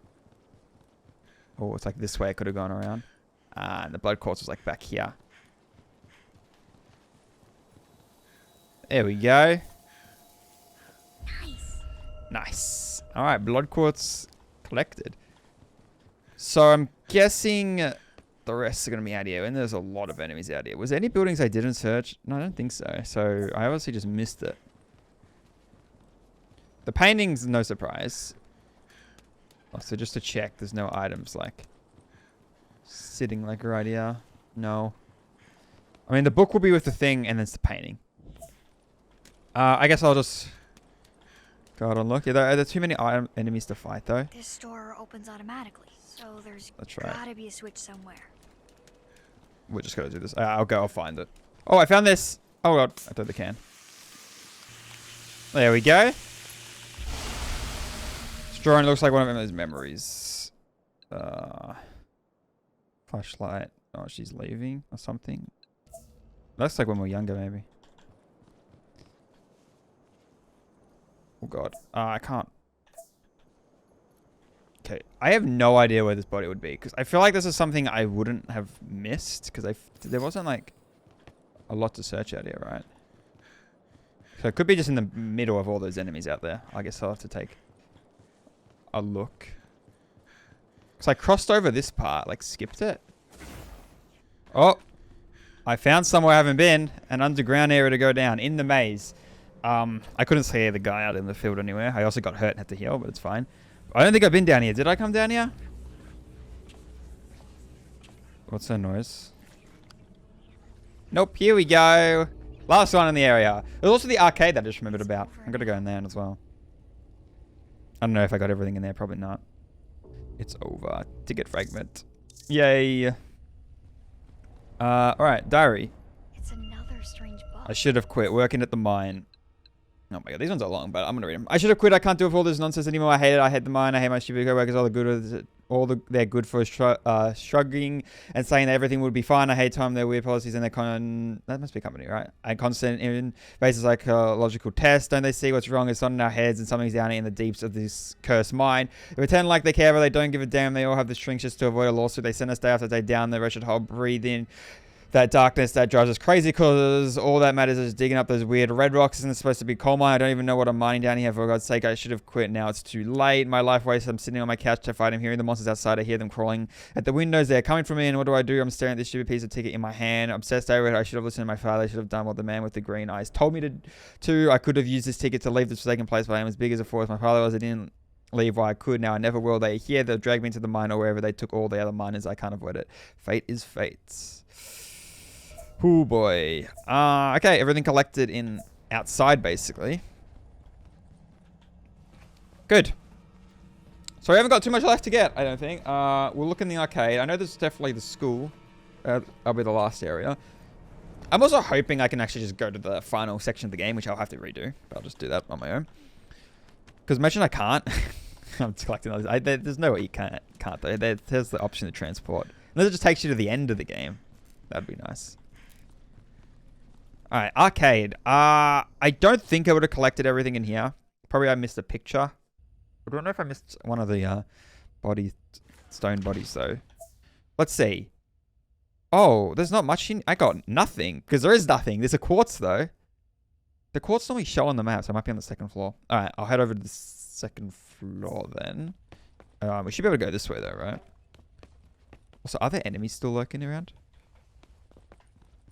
Oh, it's like this way I could have gone around. And the blood quartz was like back here. There we go. Nice. Nice. Alright, blood quartz collected. So I'm guessing... the rest are going to be out here, and there's a lot of enemies out here. Was there any buildings I didn't search? No, I don't think so. So I obviously just missed it. The painting's no surprise. Also, just to check, there's no items like sitting like right here. No. I mean, the book will be with the thing, and then it's the painting. I guess I'll just God, unlock. Yeah, there are too many enemies to fight, though. This door opens automatically, so there's That's right. gotta be a switch somewhere. We're just gonna do this. I'll find it. Oh, I found this. Oh god, I threw the can. There we go. This drawing looks like one of Emma's memories. Flashlight. Oh, she's leaving or something. Looks like when we were younger, maybe. Oh god. I can't. Okay, I have no idea where this body would be because I feel like this is something I wouldn't have missed because there wasn't like a lot to search out here, right? So it could be just in the middle of all those enemies out there. I guess I'll have to take a look. So I crossed over this part, like skipped it. Oh, I found somewhere I haven't been, an underground area to go down in the maze. I couldn't see the guy out in the field anywhere. I also got hurt and had to heal, but it's fine. I don't think I've been down here. Did I come down here? What's that noise? Nope, here we go. Last one in the area. There's also the arcade that I just remembered about. I'm gonna go in there as well. I don't know if I got everything in there. Probably not. It's over. Ticket fragment. Yay. Alright, diary. It's another strange book. I should have quit working at the mine. Oh my god, these ones are long, but I'm gonna read them. I should have quit. I can't do with all this nonsense anymore. I hate it. I hate the mine. I hate my stupid co-workers. They're good for shrugging and saying that everything would be fine. I hate time, their weird policies, and that must be a company, right? And constant invasive psychological tests. Don't they see what's wrong? It's not in our heads, and something's down in the deeps of this cursed mine. They pretend like they care, but they don't give a damn. They all have the strings just to avoid a lawsuit. They send us day after day down the wretched hole, breathe in that darkness that drives us crazy, because all that matters is digging up those weird red rocks. Isn't it supposed to be coal mine? I don't even know what I'm mining down here. For God's sake, I should have quit. Now it's too late. My life wasted. I'm sitting on my couch terrified. I'm hearing the monsters outside. I hear them crawling at the windows. They're coming for me, and what do I do? I'm staring at this stupid piece of ticket in my hand, obsessed over it. I should have listened to my father. I should have done what the man with the green eyes told me to. I could have used this ticket to leave this forsaken place, but I am as big as a forest. My father was. I didn't leave while I could. Now I never will. They here. They'll drag me into the mine or wherever they took all the other miners. I can't avoid it. Fate is fate. Oh boy. Okay, everything collected in outside basically. Good. So we haven't got too much left to get, I don't think. We'll look in the arcade. I know there's definitely the school. That'll be the last area. I'm also hoping I can actually just go to the final section of the game, which I'll have to redo. But I'll just do that on my own. Because imagine I can't. I'm collecting all these. There's no way you can't though. There's the option to transport. Unless it just takes you to the end of the game. That'd be nice. Alright, arcade. I don't think I would have collected everything in here. Probably I missed a picture. I don't know if I missed one of the stone bodies though. Let's see. Oh, there's not much in... I got nothing. Because there is nothing. There's a quartz though. The quartz normally show on the map, so I might be on the second floor. Alright, I'll head over to the second floor then. We should be able to go this way though, right? Also, are there enemies still lurking around?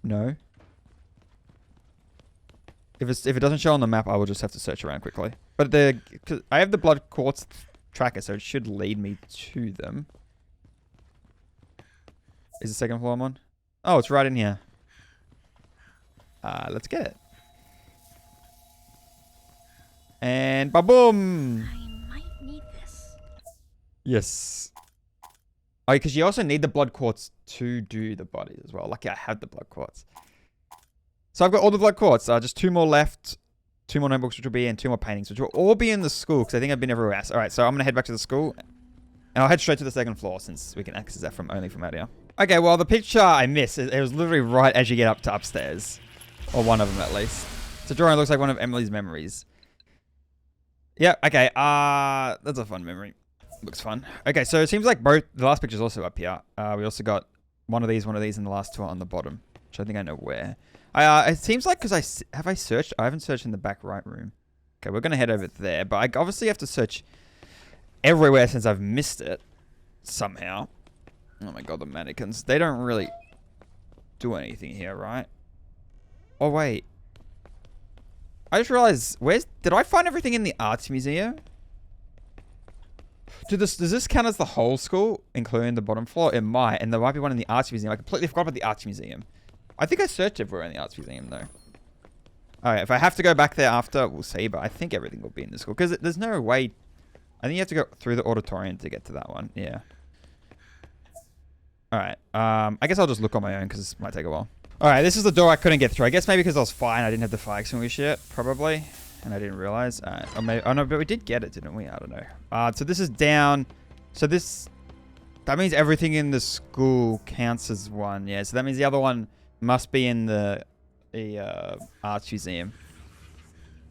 No. If it doesn't show on the map, I will just have to search around quickly. But cause I have the blood quartz tracker, so it should lead me to them. Is the second floor I'm on? Oh, it's right in here. Let's get it. And ba-boom! I might need this. Yes. Oh, because you also need the blood quartz to do the bodies as well. Lucky I have the blood quartz. So I've got all the blood quartz. Just 2 more left. 2 more notebooks, which will be, and 2 more paintings, which will all be in the school, because I think I've been everywhere else. Alright, so I'm going to head back to the school. And I'll head straight to the second floor, since we can access that only from out here. Okay, well, the picture I missed, it was literally right as you get up to upstairs. Or one of them, at least. It's a drawing that looks like one of Emily's memories. Yep, okay. That's a fun memory. Looks fun. Okay, so it seems like the last picture's also up here. We also got one of these, and the last 2 are on the bottom. Which I think I know where. It seems like, because have I searched? I haven't searched in the back right room. Okay, we're going to head over there. But I obviously have to search everywhere since I've missed it. Somehow. Oh my god, the mannequins. They don't really do anything here, right? Oh, wait. I just realized, did I find everything in the arts museum? Does this count as the whole school, including the bottom floor? It might, and there might be one in the arts museum. I completely forgot about the arts museum. I think I searched everywhere in the arts museum, though. Alright, if I have to go back there after, we'll see. But I think everything will be in the school. Because there's no way... I think you have to go through the auditorium to get to that one. Yeah. Alright. I guess I'll just look on my own because it might take a while. Alright, this is the door I couldn't get through. I guess maybe because I was fine. I didn't have the fire extinguisher yet. Probably. And I didn't realize. Or maybe, oh no, but we did get it, didn't we? I don't know. So this is down. So this... That means everything in the school counts as one. Yeah, so that means the other one must be in the arts museum.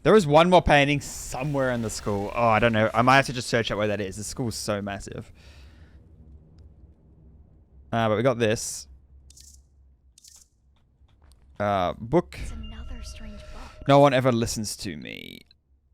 There is one more painting somewhere in the school. Oh, I don't know. I might have to just search out where that is. The school's so massive. But we got this. Book. It's another strange book. No one ever listens to me.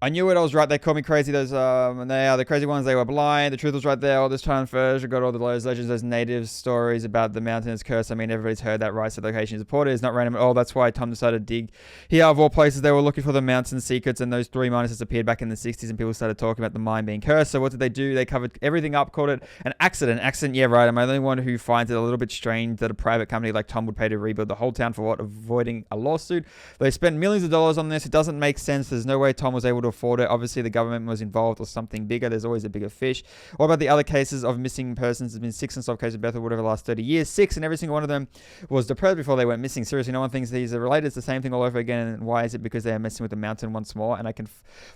I knew it. I was right. They called me crazy. Those and they are the crazy ones. They were blind. The truth was right there. All this time first, I got all those legends, those native stories about the mountain's curse. I mean, everybody's heard that, right? So the location is important. It's not random at all. That's why Tom decided to dig here. Of all places, they were looking for the mountain secrets, and those 3 minuses appeared back in the 60s, and people started talking about the mine being cursed. So what did they do? They covered everything up, called it an accident. Accident, yeah, right. I'm the only one who finds it a little bit strange that a private company like Tom would pay to rebuild the whole town for what? Avoiding a lawsuit. They spent millions of dollars on this. It doesn't make sense. There's no way Tom was able to afford it. Obviously, the government was involved or something bigger. There's always a bigger fish. What about the other cases of missing persons? There's been 6 unsolved cases of Bethel over the last 30 years. 6, and every single one of them was depressed before they went missing. Seriously, no one thinks these are related. It's the same thing all over again. And why is it? Because they are messing with the mountain once more. And I can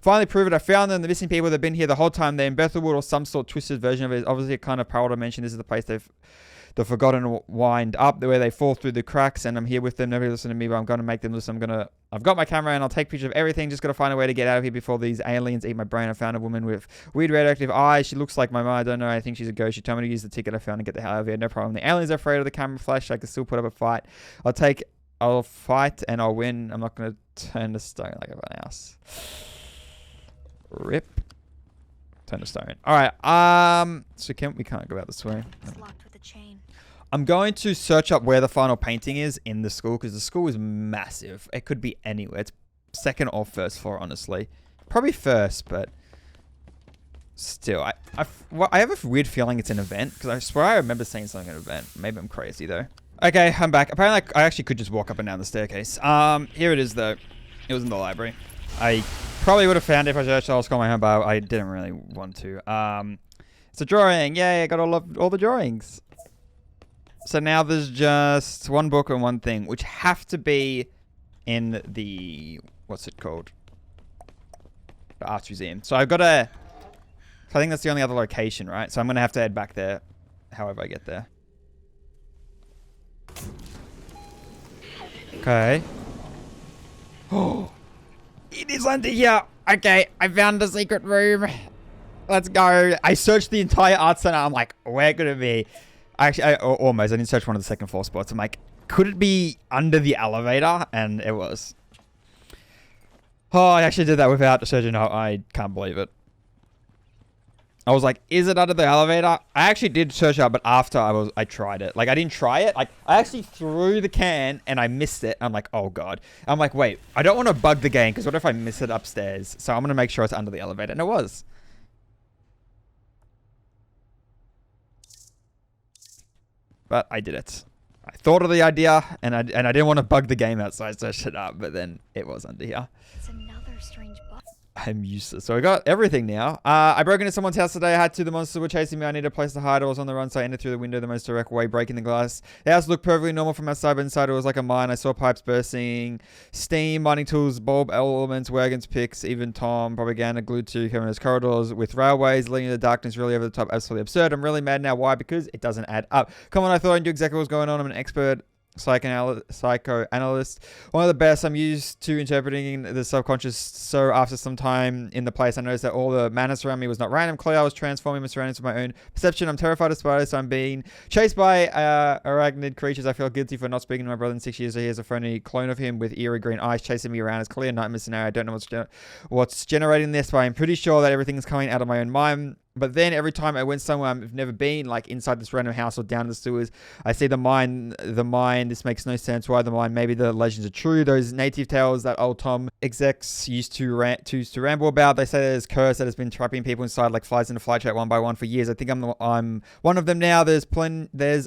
finally prove it. I found them. The missing people that have been here the whole time. They're in Bethelwood or some sort of twisted version of it. It's obviously a kind of parallel dimension. This is the place the forgotten wind up, where they fall through the cracks, and I'm here with them. Nobody listen to me, but I'm going to make them listen. I've got my camera, and I'll take pictures of everything. Just got to find a way to get out of here before these aliens eat my brain. I found a woman with weird radioactive eyes. She looks like my mom. I don't know. I think she's a ghost. She told me to use the ticket I found and get the hell out of here. No problem. The aliens are afraid of the camera flash. I can still put up a fight. I'll fight, and I'll win. I'm not going to turn to stone like everyone else. Rip. Turn to stone. All right. So we can't go out this way. It's locked with a chain. I'm going to search up where the final painting is in the school, because the school is massive. It could be anywhere. It's second or first floor, honestly. Probably first, but still. I have a weird feeling it's an event, because I swear I remember seeing something at an event. Maybe I'm crazy, though. Okay, I'm back. Apparently, I actually could just walk up and down the staircase. Here it is, though. It was in the library. I probably would have found it if I searched all my home, but I didn't really want to. It's a drawing. Yay, I got all the drawings. So now there's just one book and one thing, which have to be in the, what's it called? The Arts Museum. So I've got to, I think that's the only other location, right? So I'm going to have to head back there, however I get there. Okay. Oh, it is under here. Okay, I found the secret room. Let's go. I searched the entire art center. I'm like, where could it be? Actually, almost. I didn't search one of the second floor spots. I'm like, could it be under the elevator? And it was. Oh, I actually did that without searching. I can't believe it. I was like, is it under the elevator? I actually did search out, but after I tried it. Like, I didn't try it. Like, I actually threw the can and I missed it. I'm like, oh God. I'm like, wait, I don't want to bug the game, because what if I miss it upstairs? So I'm going to make sure it's under the elevator. And it was. But I did it. I thought of the idea, and I didn't want to bug the game out, so I searched it up, but then it was under here. It's another strange book. I'm useless. So I got everything now. I broke into someone's house today. I had to. The monsters were chasing me. I needed a place to hide. I was on the run, so I entered through the window the most direct way, breaking the glass. The house looked perfectly normal from outside, but inside it was like a mine. I saw pipes bursting, steam, mining tools, bulb elements, wagons, picks, even Tom, propaganda glued to cameras, corridors with railways leading to the darkness, really over the top, absolutely absurd. I'm really mad now. Why? Because it doesn't add up. Come on, I thought I knew exactly what was going on. I'm an expert psychoanalyst, one of the best. I'm used to interpreting the subconscious. So after some time in the place, I noticed that all the madness around me was not random. Clearly, I was transforming my surroundings with my own perception. I'm terrified of spiders, so I'm being chased by arachnid creatures. I feel guilty for not speaking to my brother in 6 years. So here's a phony clone of him with eerie green eyes chasing me around. It's clear nightmare scenario. I don't know what's generating this, but I'm pretty sure that everything's coming out of my own mind. But then every time I went somewhere I've never been, like inside this random house or down the sewers, I see the mine. This makes no sense. Why the mine? Maybe the legends are true. Those native tales that old Tom execs used to ramble about. They say there's curse that has been trapping people inside like flies in a fly trap one by one for years. I think I'm one of them now. There's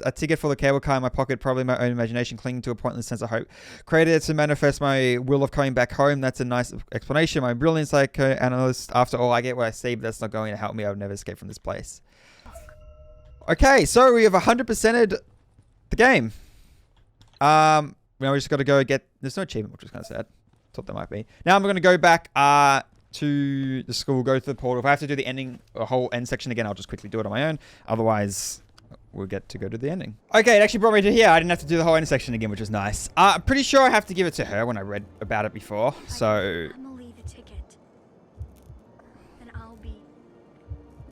a ticket for the cable car in my pocket, probably my own imagination clinging to a pointless sense of hope. Created to manifest my will of coming back home. That's a nice explanation. My brilliant psychoanalyst. After all, I get what I see, but that's not going to help me. I've never escape from this place. Okay, so we have 100%ed the game. Now we just got to go get... There's no achievement, which is kind of sad. Thought there might be. Now I'm going to go back to the school, go to the portal. If I have to do the whole end section again, I'll just quickly do it on my own. Otherwise, we'll get to go to the ending. Okay, it actually brought me to here. I didn't have to do the whole end section again, which is nice. I'm pretty sure I have to give it to her when I read about it before. So... Emily the ticket. Then I'll be...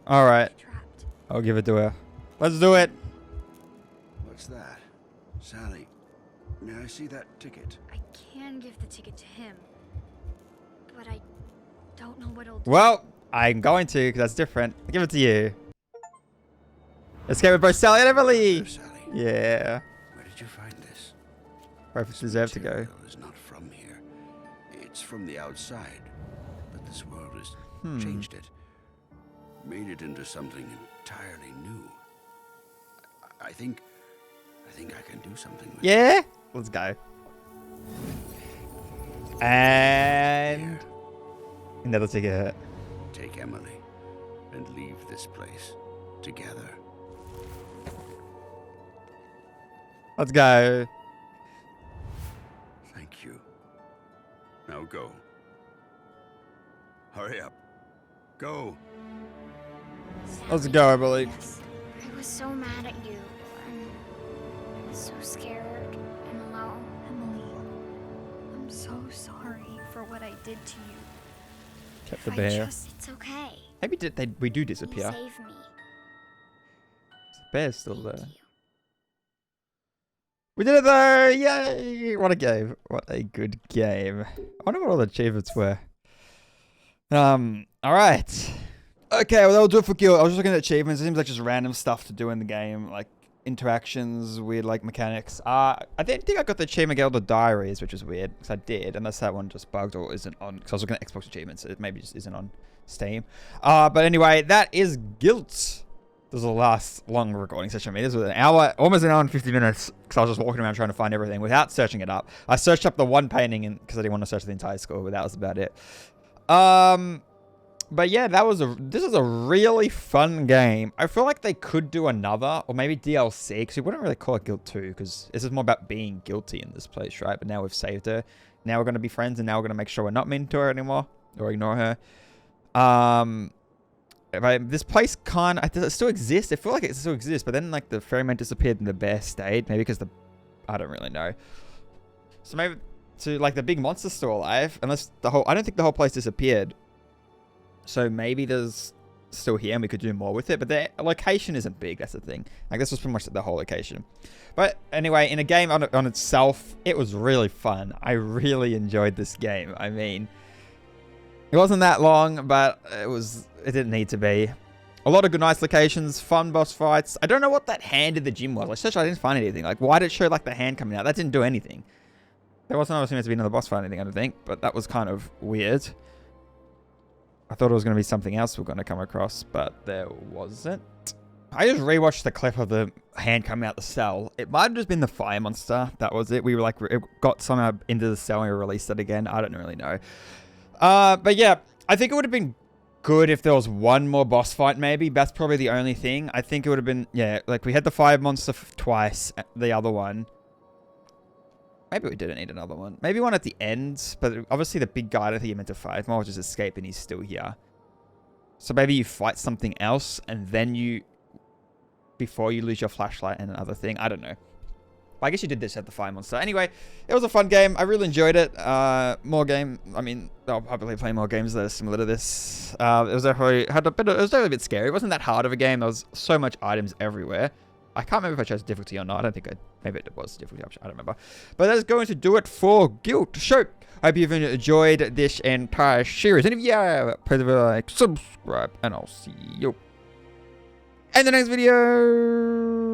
Alright. trapped. I'll give it to her. Let's do it. What's that? Sally, may I see that ticket? I can give the ticket to him, but I don't know what it'll do. Well, I'm going to, because that's different. I'll give it to you. Escape with both Sally and Emily. Oh, Sally. Yeah. Where did you find this? Both deserve to go. Material is not from here. It's from the outside, but this world has changed it, made it into something entirely new. I think I can do something with it. Yeah? Let's go. And... Here, another ticket. take Emily and leave this place together. Let's go. Thank you. Now go. Hurry up. Go. Let's go, Emily. Yes. I was so mad at you. I'm so scared and alone. Emily, I'm so sorry for what I did to you. Kept the I bear. It's okay. Maybe we do You disappear. saved me. The bear's still Thank there. you. We did it though! Yay! What a game. What a good game. I wonder what all the achievements were. Alright. Okay, well that'll do it for GYLT. I was just looking at achievements. It seems like just random stuff to do in the game. Like interactions, weird like mechanics. I didn't think I got the achievement get all the diaries, which is weird. Because I did, unless that one just bugged or isn't on. Because I was looking at Xbox achievements. It maybe just isn't on Steam. But anyway, that is GYLT. This was the last long recording session. I mean, this was an hour, almost an hour and 50 minutes, because I was just walking around trying to find everything without searching it up. I searched up the one painting because I didn't want to search the entire school, but that was about it. But yeah, this is a really fun game. I feel like they could do another, or maybe DLC, because we wouldn't really call it GYLT 2, because this is more about being guilty in this place, right? But now we've saved her. Now we're going to be friends, and now we're going to make sure we're not mean to her anymore, or ignore her. This place does it still exist? I feel like it still exists, but then like the ferryman disappeared and the bear stayed. Maybe because I don't really know. So maybe like the big monster's still alive, unless I don't think the whole place disappeared. So maybe there's still here and we could do more with it, but the location isn't big. That's the thing. Like this was pretty much the whole location. But anyway, in a game on itself, it was really fun. I really enjoyed this game. I mean, it wasn't that long, but it didn't need to be. A lot of good, nice locations, fun boss fights. I don't know what that hand in the gym was. I searched, I didn't find anything. Like, why did it show like the hand coming out? That didn't do anything. There wasn't obviously meant to be another boss fight or anything, I don't think, but that was kind of weird. I thought it was going to be something else we're going to come across, but there wasn't. I just rewatched the clip of the hand coming out the cell. It might have just been the fire monster. That was it. We were like, it got somehow into the cell and we released it again. I don't really know. But yeah, I think it would have been good if there was one more boss fight maybe. That's probably the only thing. I think it would have been, yeah, like we had the fire monster twice, the other one. Maybe we didn't need another one. Maybe one at the end, but obviously the big guy I don't think you meant to fight. More just escape and he's still here. So maybe you fight something else and then before you lose your flashlight and another thing. I don't know. Well, I guess you did this at the fire monster. Anyway, it was a fun game. I really enjoyed it. More game. I mean, I'll probably play more games that are similar to this. It was definitely a bit scary. It wasn't that hard of a game. There was so much items everywhere. I can't remember if I chose difficulty or not. I don't think maybe it was difficulty option. I don't remember. But that's going to do it for GYLT. So, I hope you've enjoyed this entire series. And if you have, please like, subscribe, and I'll see you in the next video.